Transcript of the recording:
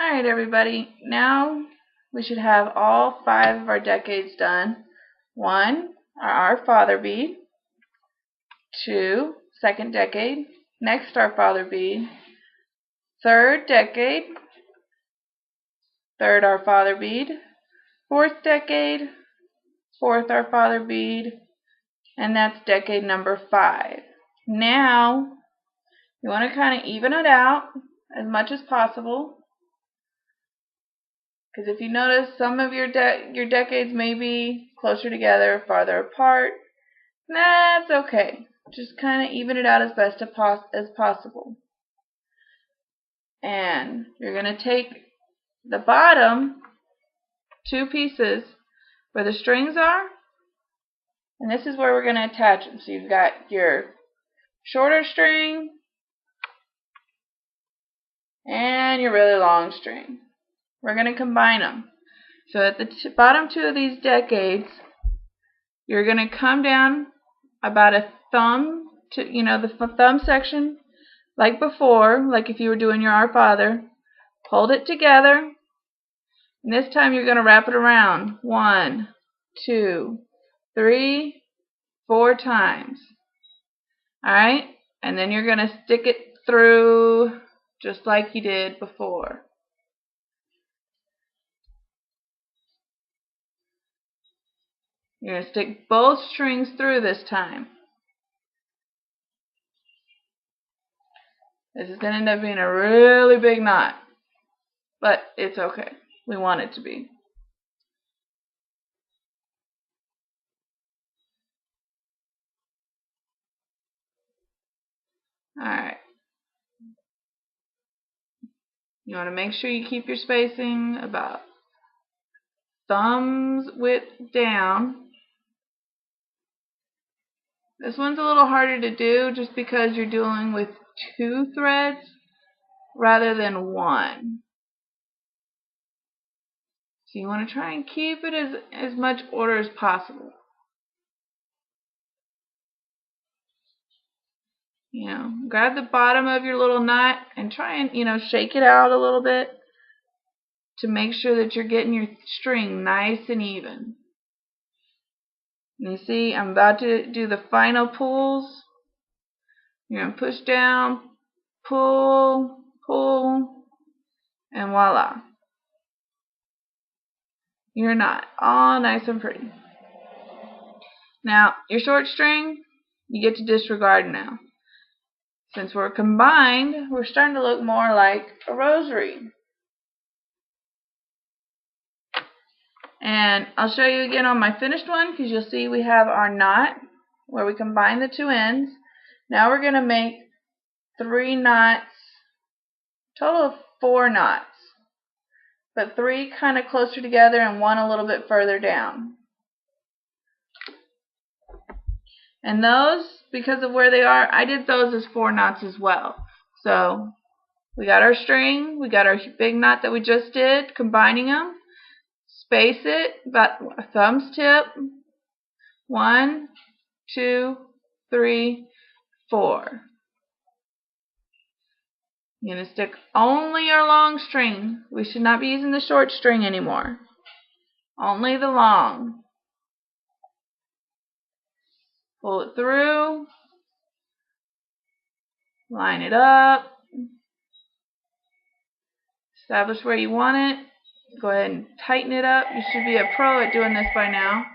Alright everybody, now we should have all 5 of our decades done. 1, our father bead. 2, second decade. Next our father bead. Third decade. Third our father bead. Fourth decade. Fourth our father bead. And that's decade number 5. Now, you want to kind of even it out as much as possible. Because if you notice, some of your decades may be closer together, farther apart. That's okay. Just kind of even it out as best as possible. And you're going to take the bottom 2 pieces where the strings are, and this is where we're going to attach them. So you've got your shorter string and your really long string. We're going to combine them. So at the bottom 2 of these decades, you're going to come down about a thumb to, the thumb section, like before, like if you were doing your Our Father. Hold it together, and this time you're going to wrap it around 1, 2, 3, 4 times. Alright? And then you're going to stick it through just like you did before. You're going to stick both strings through this time. This is going to end up being a really big knot, but it's okay. We want it to be. Alright. You want to make sure you keep your spacing about thumb's width down. This one's a little harder to do just because you're dealing with 2 threads rather than 1. So you want to try and keep it as much order as possible. Grab the bottom of your little knot and try and, shake it out a little bit to make sure that you're getting your string nice and even. You see, I'm about to do the final pulls. You're going to push down, pull, pull, and voila. Your knot, all nice and pretty. Now, your short string, you get to disregard now. Since we're combined, we're starting to look more like a rosary. And I'll show you again on my finished one, because you'll see we have our knot where we combine the 2 ends. Now we're going to make 3 knots, total of 4 knots, but 3 kind of closer together and 1 a little bit further down. And those, because of where they are, I did those as 4 knots as well. So we got our string, we got our big knot that we just did, combining them. Space it about a thumb's tip. 1, 2, 3, 4. You're going to stick only your long string. We should not be using the short string anymore. Only the long. Pull it through. Line it up. Establish where you want it. Go ahead and tighten it up. You should be a pro at doing this by now.